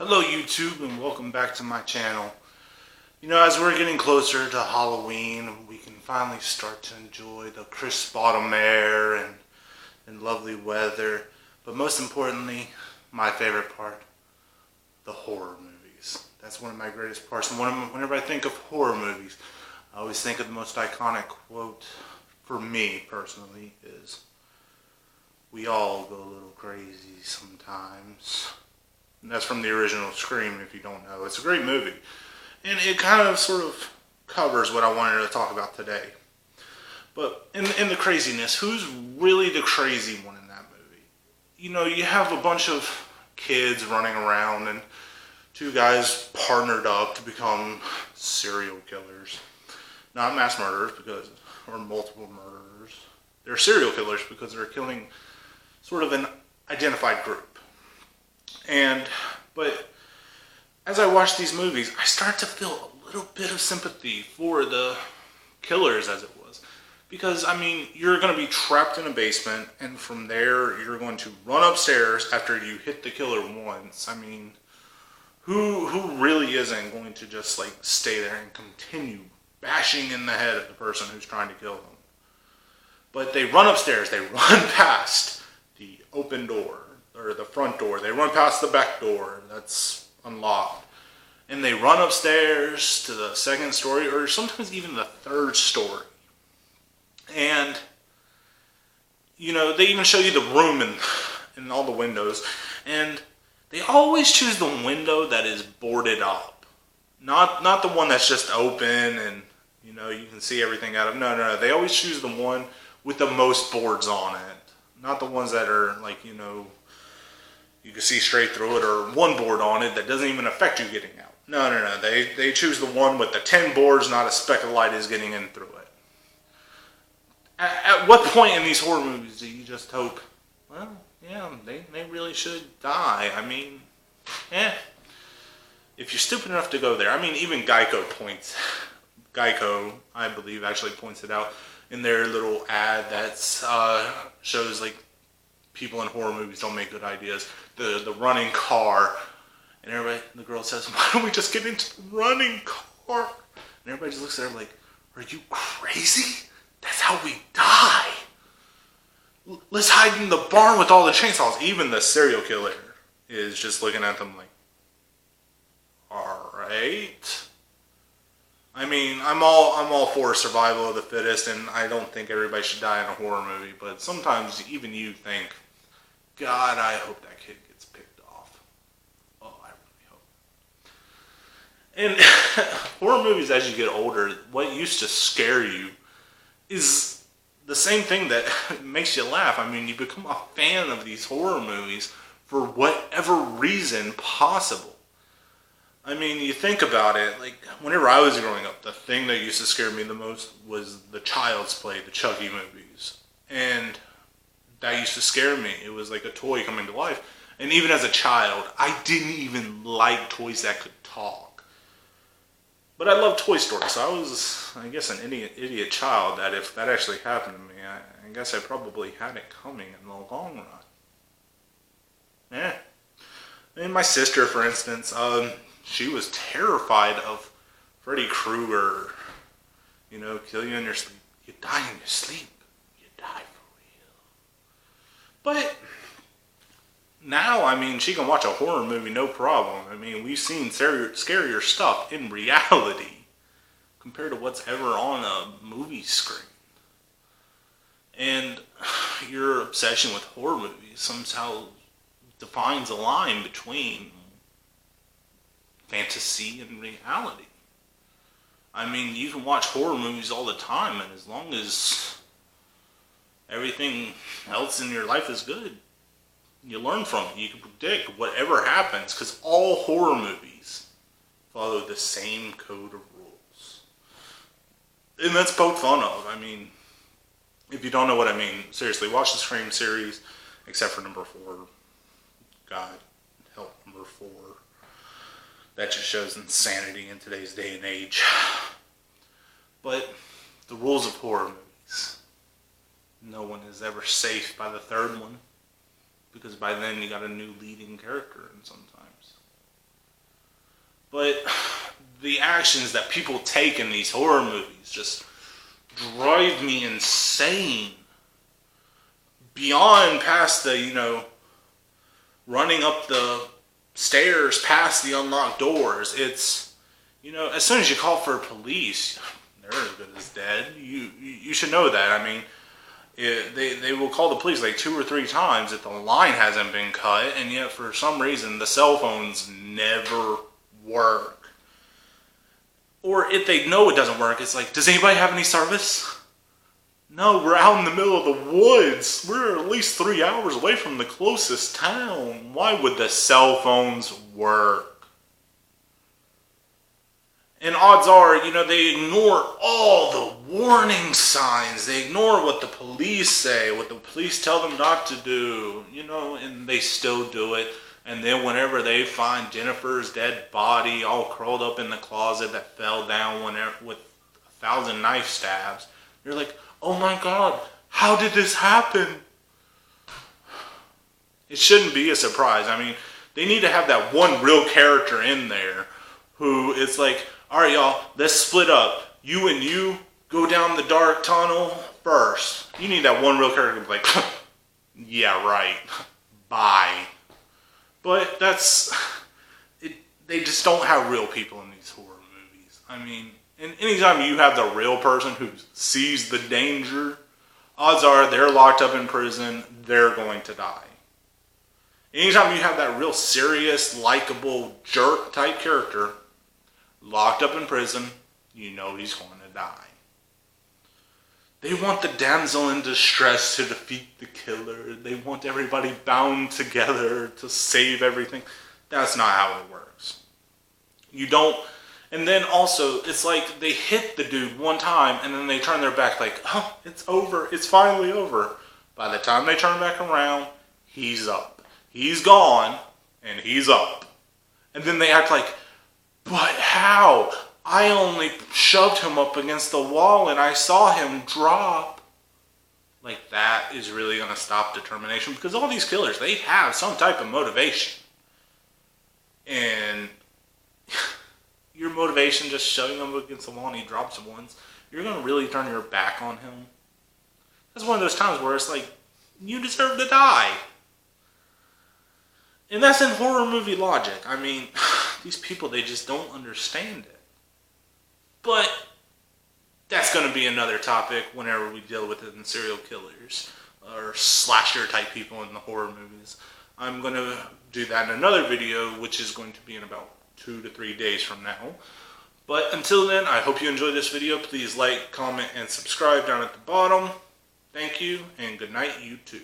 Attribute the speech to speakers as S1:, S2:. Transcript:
S1: Hello YouTube and welcome back to my channel. As we're getting closer to Halloween, we can finally start to enjoy the crisp autumn air and lovely weather. But most importantly, my favorite part, the horror movies. That's one of my greatest parts. And whenever I think of horror movies, I always think of the most iconic quote for me personally is, "We all go a little crazy sometimes." And that's from the original Scream, if you don't know. It's a great movie. And it kind of sort of covers what I wanted to talk about today. But in the craziness, who's really the crazy one in that movie? You have a bunch of kids running around and two guys partnered up to become serial killers. Not mass murderers, or multiple murderers. They're serial killers because they're killing sort of an identified group. But as I watch these movies, I start to feel a little bit of sympathy for the killers, as it was. Because, you're going to be trapped in a basement, and from there, you're going to run upstairs after you hit the killer once. Who really isn't going to just, stay there and continue bashing in the head of the person who's trying to kill them? But they run upstairs, they run past the open door, or the front door. They run past the back door that's unlocked. And they run upstairs to the second story, or sometimes even the third story. And, they even show you the room and all the windows. And they always choose the window that is boarded up. Not the one that's just open and, you can see everything out of. No. They always choose the one with the most boards on it. Not the ones that are, you can see straight through it, or one board on it that doesn't even affect you getting out. No. They choose the one with the 10 boards, not a speck of light is getting in through it. At what point in these horror movies do you just hope, well, yeah, they really should die? If you're stupid enough to go there. Even Geico, I believe, actually points it out in their little ad that shows, people in horror movies don't make good ideas. The running car. And the girl says, "Why don't we just get into the running car?" And everybody just looks at her like, "Are you crazy? That's how we die. Let's hide in the barn with all the chainsaws." Even the serial killer is just looking at them like, alright. I'm all for survival of the fittest, and I don't think everybody should die in a horror movie, but sometimes even you think, God, I hope that kid gets picked off. Oh, I really hope. And horror movies, as you get older, what used to scare you is the same thing that makes you laugh. You become a fan of these horror movies for whatever reason possible. You think about it, whenever I was growing up, the thing that used to scare me the most was the Child's Play, the Chucky movies. And that used to scare me. It was like a toy coming to life. And even as a child, I didn't even like toys that could talk. But I loved Toy Story, so I was, I guess, an idiot child that if that actually happened to me, I guess I probably had it coming in the long run. Yeah. And my sister, for instance, she was terrified of Freddy Krueger. Kill you in your sleep. You die in your sleep. You die for real. But now, she can watch a horror movie no problem. We've seen scarier stuff in reality compared to what's ever on a movie screen. And your obsession with horror movies somehow defines a line between fantasy and reality. You can watch horror movies all the time, and as long as everything else in your life is good, you learn from it. You can predict whatever happens, because all horror movies follow the same code of rules. And that's poked fun of. If you don't know what I mean, seriously, watch the Scream series, except for number 4. God help number 4. That just shows insanity in today's day and age. But the rules of horror movies. No one is ever safe by the third one. Because by then you got a new leading character, and sometimes But the actions that people take in these horror movies just drive me insane. Beyond past the, running up the stairs past the unlocked doors. It's, as soon as you call for police, they're as good as dead. You should know that. I mean, they will call the police like 2 or 3 times if the line hasn't been cut, and yet for some reason the cell phones never work. Or if they know it doesn't work, it's like, does anybody have any service? No, we're out in the middle of the woods. We're at least 3 hours away from the closest town. Why would the cell phones work? And odds are, they ignore all the warning signs. They ignore what the police say, what the police tell them not to do, and they still do it. And then whenever they find Jennifer's dead body all curled up in the closet that fell down with 1,000 knife stabs, you're like, oh my God, how did this happen? It shouldn't be a surprise. I mean, they need to have that one real character in there who is like, all right, y'all, let's split up. You and you go down the dark tunnel first. You need that one real character to be like, yeah, right, bye. But that's, they just don't have real people in these horror movies. I mean, and anytime you have the real person who sees the danger, odds are they're locked up in prison, they're going to die. Anytime you have that real serious, likable, jerk type character locked up in prison, he's going to die. They want the damsel in distress to defeat the killer. They want everybody bound together to save everything. That's not how it works. You don't. And then also, it's like they hit the dude one time and then they turn their back like, oh, it's over. It's finally over. By the time they turn back around, he's up. He's gone and he's up. And then they act like, but how? I only shoved him up against the wall and I saw him drop. Like, that is really going to stop determination, because all these killers, they have some type of motivation. And your motivation just shoving him up against the wall and he drops once, you're going to really turn your back on him. That's one of those times where it's like, you deserve to die. And that's in horror movie logic. I mean, these people, they just don't understand it. But that's going to be another topic whenever we deal with it in serial killers or slasher type people in the horror movies. I'm going to do that in another video, which is going to be in about 2 to 3 days from now. But until then, I hope you enjoyed this video. Please like, comment, and subscribe down at the bottom. Thank you, and good night, you too.